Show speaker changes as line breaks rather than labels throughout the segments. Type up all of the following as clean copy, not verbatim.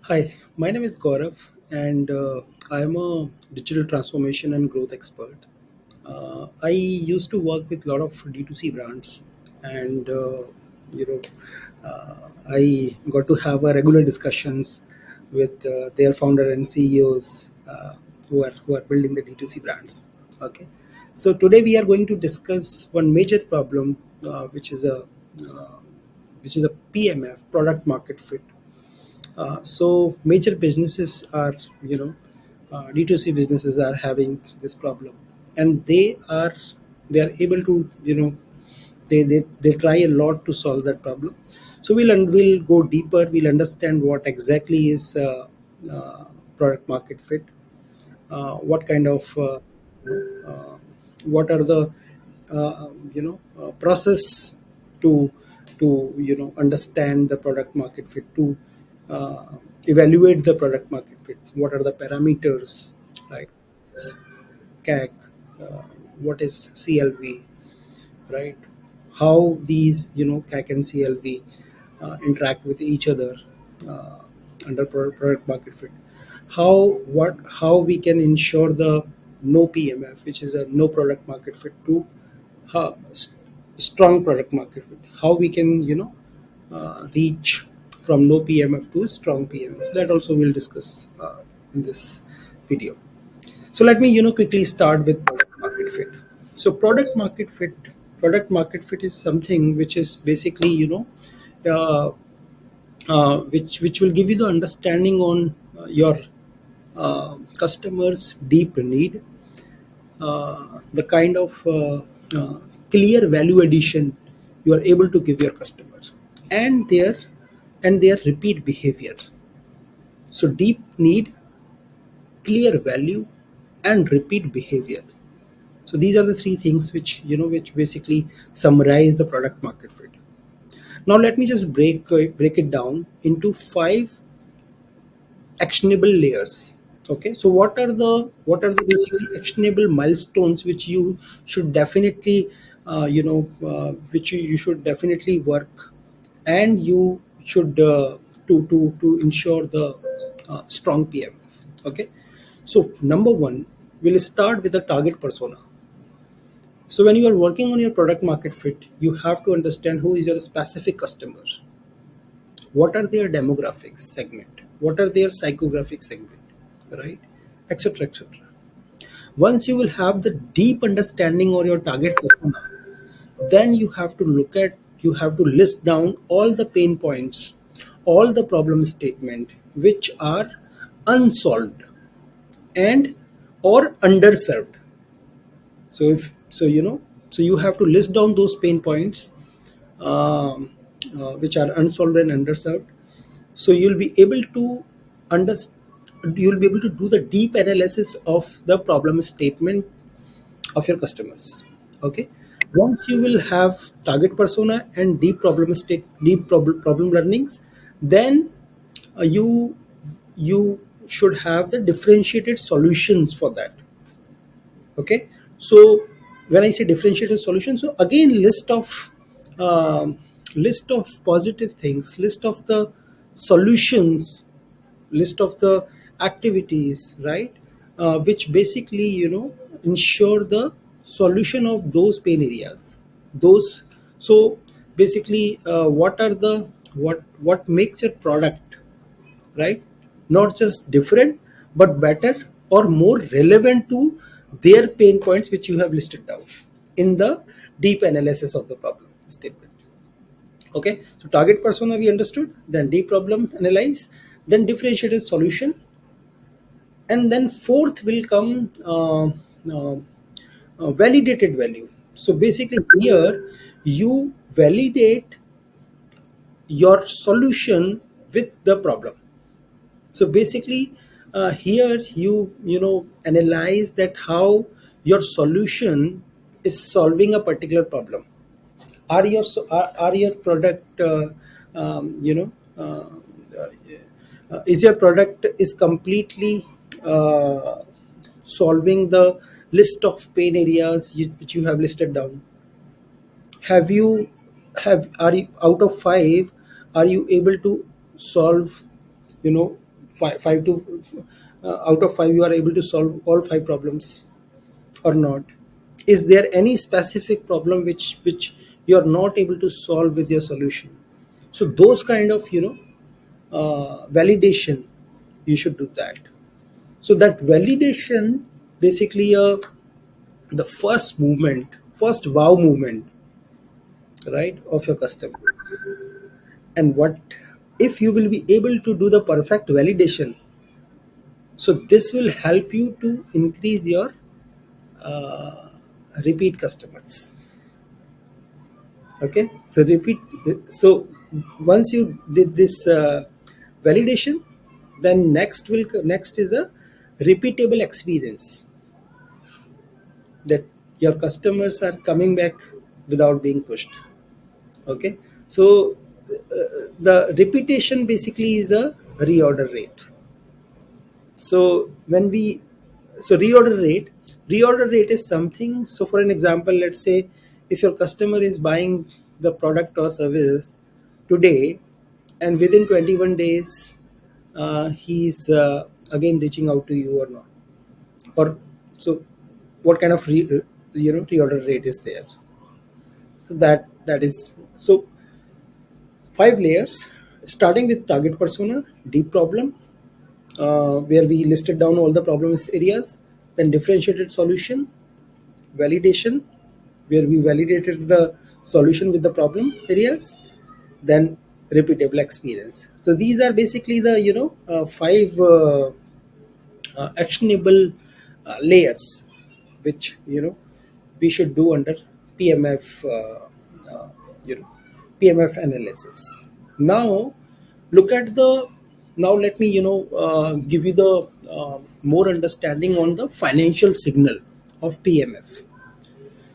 Hi, my name is Gaurav, and I am a digital transformation and growth expert. I used to work with a lot of D2C brands, and you know, I got to have a regular discussions with their founder and CEOs who are building the D2C brands. Okay, so today we are going to discuss one major problem, uh, which is a PMF, product market fit. So major businesses are, D2C businesses are having this problem, and they are able to, they try a lot to solve that problem. So we'll go deeper. We'll understand what exactly is uh, product market fit, what kind of uh, what are the process to understand the product market fit, to evaluate the product market fit, what are the parameters, right? CAC, uh, what is CLV, right? How these CAC and CLV interact with each other uh, under product market fit. How we can ensure the no PMF, which is a no product market fit, to how, strong product market fit. How we can reach from no PMF to strong PMF. That also we'll discuss in this video. So let me quickly start with product market fit. So product market fit is something which is basically uh, which will give you the understanding on your customers' deep need, the kind of clear value addition you are able to give your customer, and their repeat behavior. So deep need, clear value, and repeat behavior. So these are the three things which basically summarize the product market fit. Now let me just break it down into five actionable layers. Okay, so what are the basically actionable milestones which you should definitely you should definitely work, and you should to ensure the strong PMF. Okay, so number one, we'll start with the target persona. So when you are working on your product market fit, you have to understand who is your specific customer, what are their demographics segment, what are their psychographic segment, right, etc., etc. Once you will have the deep understanding or your target persona, then you have to list down all the pain points, all the problem statement which are unsolved and or underserved. So you have to list down those pain points, um, which are unsolved and underserved. So understand you'll be able to do the deep analysis of the problem statement of your customers. Okay, once you will have target persona and deep problem learnings, then you should have the differentiated solutions for that. Okay, so when I say differentiated solution, so again, um, list of positive things, list of the solutions, list of the activities, right, which basically ensure the solution of those pain areas, those. So basically, what makes your product, right, not just different but better or more relevant to their pain points which you have listed down in the deep analysis of the problem statement. Okay, so target persona we understood, then deep problem analyze, then differentiated solution, and then fourth will come validated value. So basically here you validate your solution with the problem. So basically, here you analyze that how your solution is solving a particular problem. Are your product is your product is completely uh, solving the list of pain areas which you have listed down? Have you have Are you, out of five, are you able to solve, you know five to out of five you are able to solve all five problems or not? Is there any specific problem which you are not able to solve with your solution? So those kind of validation, you should do that. So that validation basically the first movement, first wow movement, right, of your customer. And what if you will be able to do the perfect validation? So this will help you to increase your uh, repeat customers. Okay, so repeat. So once you did this validation, then next is a repeatable experience, that your customers are coming back without being pushed. Okay, so the repetition basically is a reorder rate. So when we so reorder rate is something. So for an example, let's say if your customer is buying the product or service today, and within 21 days he's again reaching out to you or not, or so what kind of reorder rate is there? So that is so five layers, starting with target persona, deep problem, where we listed down all the problems areas, then differentiated solution, validation, where we validated the solution with the problem areas, then repeatable experience. So these are basically the five actionable layers which we should do under PMF, you know PMF analysis. Now look at the now let me give you the more understanding on the financial signal of PMF.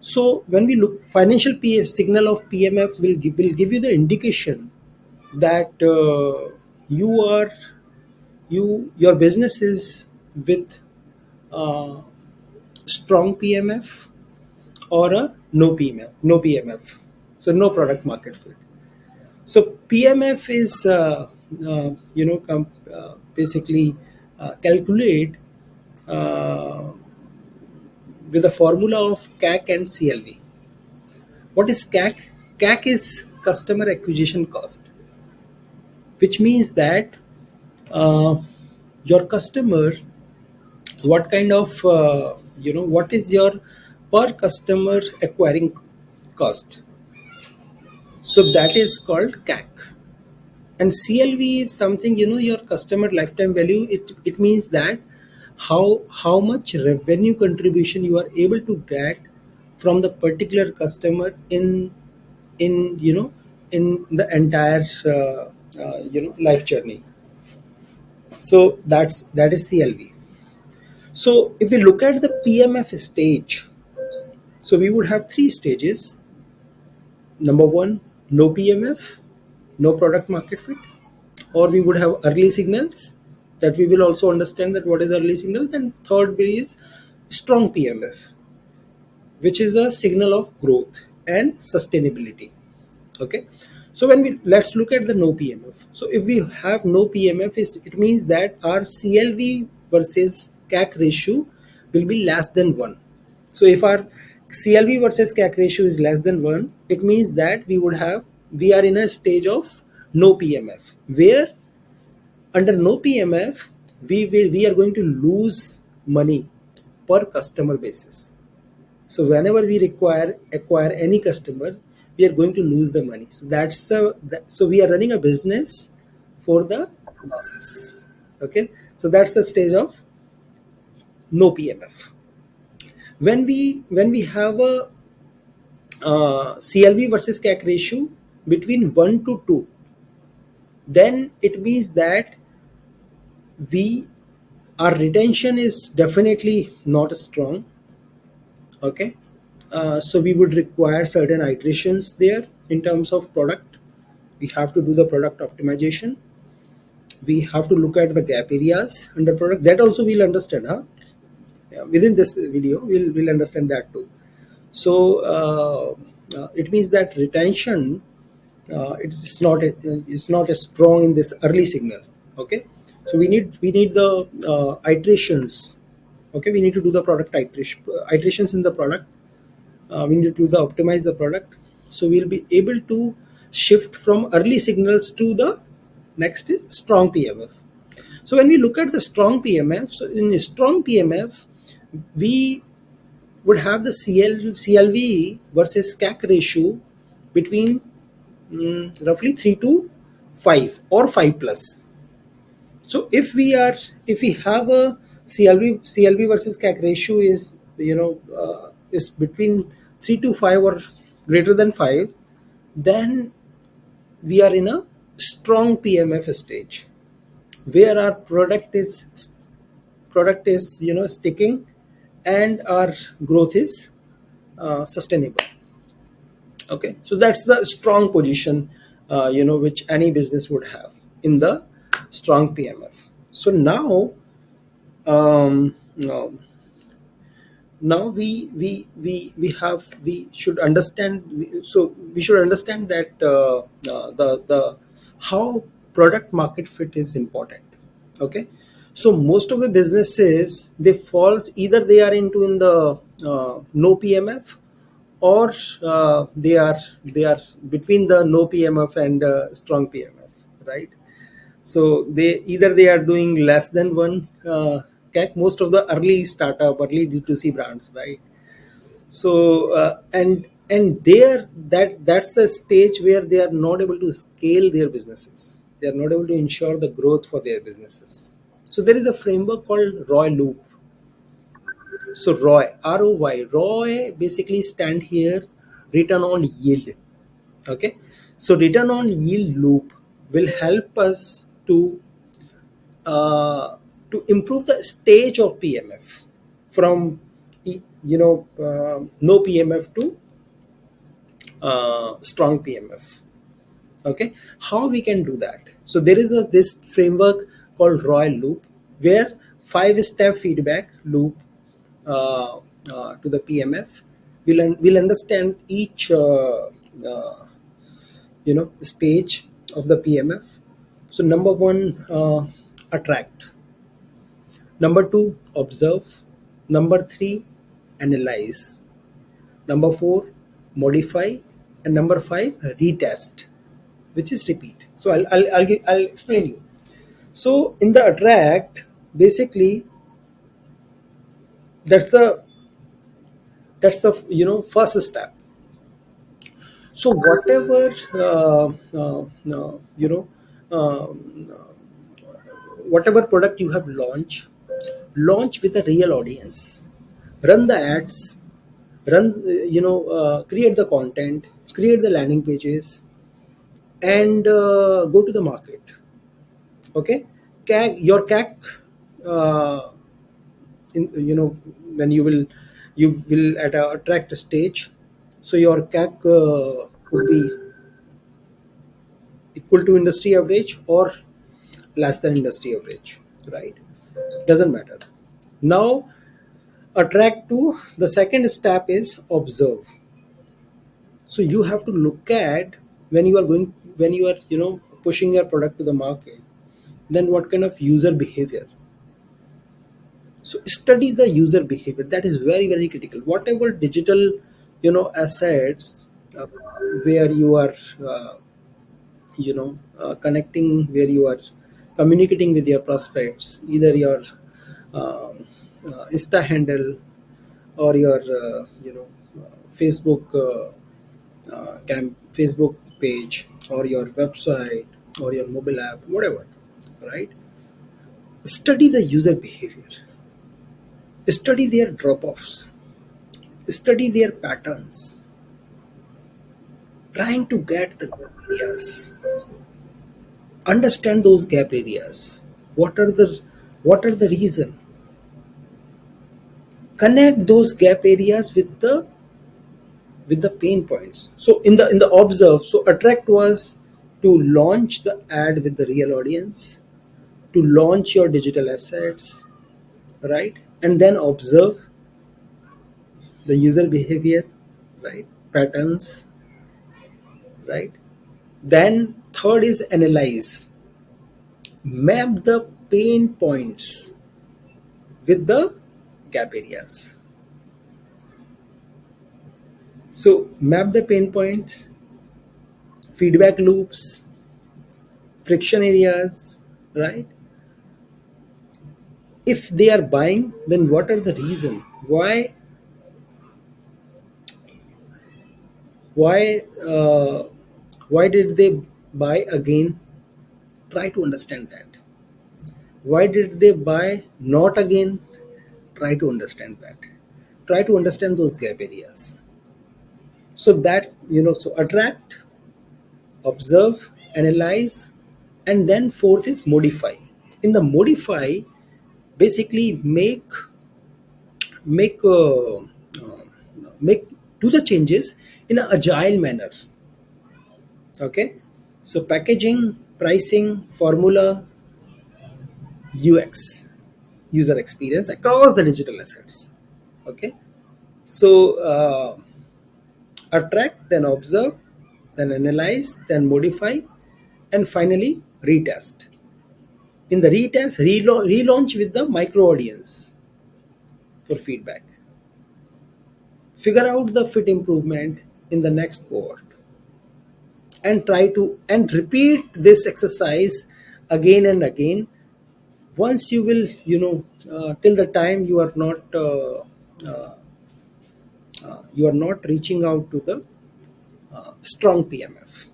So when we look financial signal of PMF will give you the indication that you are your business is with uh, strong PMF or a no PMF. So no product market fit. So PMF is basically calculate uh, with a formula of CAC and CLV. What is CAC? CAC is customer acquisition cost, which means that uh, your customer, what kind of what is your per customer acquiring cost. So that is called CAC. And CLV is something, your customer lifetime value. It means that how much revenue contribution you are able to get from the particular customer in the entire life journey. So that is CLV. So if we look at the PMF stage, so we would have three stages. Number one, no PMF, no product market fit, or we would have early signals, that we will also understand that what is early signal. Then third way is strong PMF, which is a signal of growth and sustainability. Okay, so when we let's look at the no PMF. So if we have no PMF, it means that our CLV versus CAC ratio will be less than 1. So if our CLV versus CAC ratio is less than 1, it means that we are in a stage of no PMF, where under no PMF we are going to lose money per customer basis. So whenever we acquire any customer, we are going to lose the money. So so we are running a business for the losses. Okay, so that's the stage of no PMF. When we have a CLV versus CAC ratio between 1 to 2, then it means that we our retention is definitely not strong. Okay, so we would require certain iterations there in terms of product. We have to do the product optimization. We have to look at the gap areas under product. That also we'll understand. Yeah, within this video, we'll understand that too. So it means that retention it's not as strong in this early signal. Okay, So we need the iterations. Okay, we need to do the product iterations in the product. We need to do the optimize the product, so we'll be able to shift from early signals to the next is strong PMF. So when we look at the strong PMF, so in strong PMF, we would have the CLV versus CAC ratio between roughly 3 to 5 or 5 plus. So if we have a CLV versus CAC ratio is is between 3 to 5 or greater than 5, then we are in a strong PMF stage where our product is sticking, and our growth is sustainable. Okay, so that's the strong position which any business would have in the strong PMF. So um, now we should understand, so we should understand that the how product market fit is important. Okay, so most of the businesses, they falls either they are into in the no PMF, or they are between the no PMF and strong PMF, right? So they are doing less than one CAC. Most of the early D2C brands, right? So and there, that's the stage where they are not able to scale their businesses. They are not able to ensure the growth for their businesses. So there is a framework called ROI loop. So ROI basically stand here, return on yield. Okay, so return on yield loop will help us uh, to improve the stage of PMF from no PMF to strong PMF. Okay, how we can do that? So there is this framework called ROI loop, where 5 step feedback loop to the PMF. We'll understand each stage of the PMF. So number one, attract. Number two, observe. Number three, analyze. Number four, modify. And number five, retest, which is repeat. So I'll explain you. So in the attract, basically that's the first step. So whatever whatever product you have launch with a real audience, run the ads, create the content, create the landing pages, and go to the market. Okay, your CAC, uh, when you will at a attract stage, so your CAC would be equal to industry average or less than industry average, right? Doesn't matter. Now attract to the second step is observe. So you have to look at, when you are pushing your product to the market, then what kind of user behavior. So study the user behavior. That is very, very critical. Whatever digital assets, where you are connecting, where you are communicating with your prospects, either your Insta handle, or your Facebook Facebook page, or your website, or your mobile app, whatever, right? Study the user behavior, study their drop offs, study their patterns, trying to get the gap areas, understand those gap areas. What are the reason? Connect those gap areas with the pain points. So in the observe, so attract was to launch the ad with the real audience, to launch your digital assets, right? And then observe the user behavior, right? Patterns, right? Then third is analyze. Map the pain points with the gap areas. So map the pain points, feedback loops, friction areas, right? If they are buying, then what are the reason? Why uh, why did they buy again? Try to understand that. Why did they buy not again? Try to understand that. Try to understand those gap areas. So that, so attract, observe, analyze, and then fourth is modify. In the modify, basically make make do the changes in an agile manner. Okay, so packaging, pricing, formula, UX, user experience across the digital assets. Okay, so attract, then observe, then analyze, then modify, and finally retest. In the retest, relaunch with the micro audience for feedback. Figure out the fit improvement in the next cohort, and try to and repeat this exercise again and again. Once you will, till the time you are not reaching out to the strong PMF.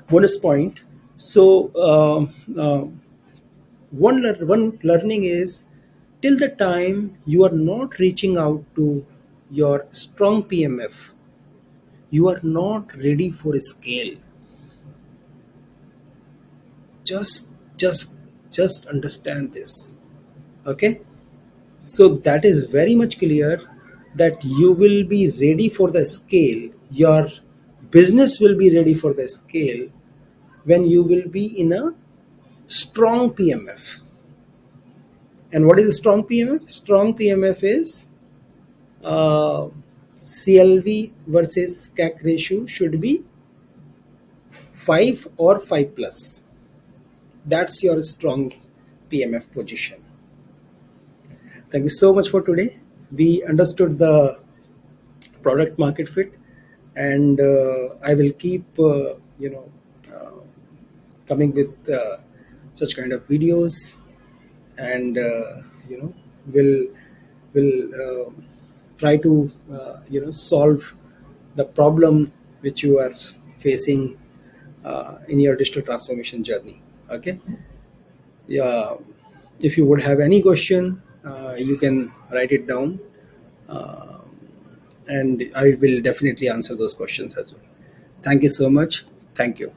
Bonus point. So one learning is, till the time you are not reaching out to your strong PMF, you are not ready for a scale. Just just just understand this. Okay, so that is very much clear, that you will be ready for the scale, your business will be ready for the scale when you will be in a strong PMF. And what is a strong PMF? Strong PMF is uh, CLV versus CAC ratio should be 5 or 5 plus. That's your strong PMF position. Thank you so much for today. We understood the product market fit, and I will keep uh, coming with such kind of videos, and will will try to solve the problem which you are facing in your digital transformation journey. Okay, yeah. If you would have any question, you can write it down, uh, and I will definitely answer those questions as well. Thank you so much. Thank you.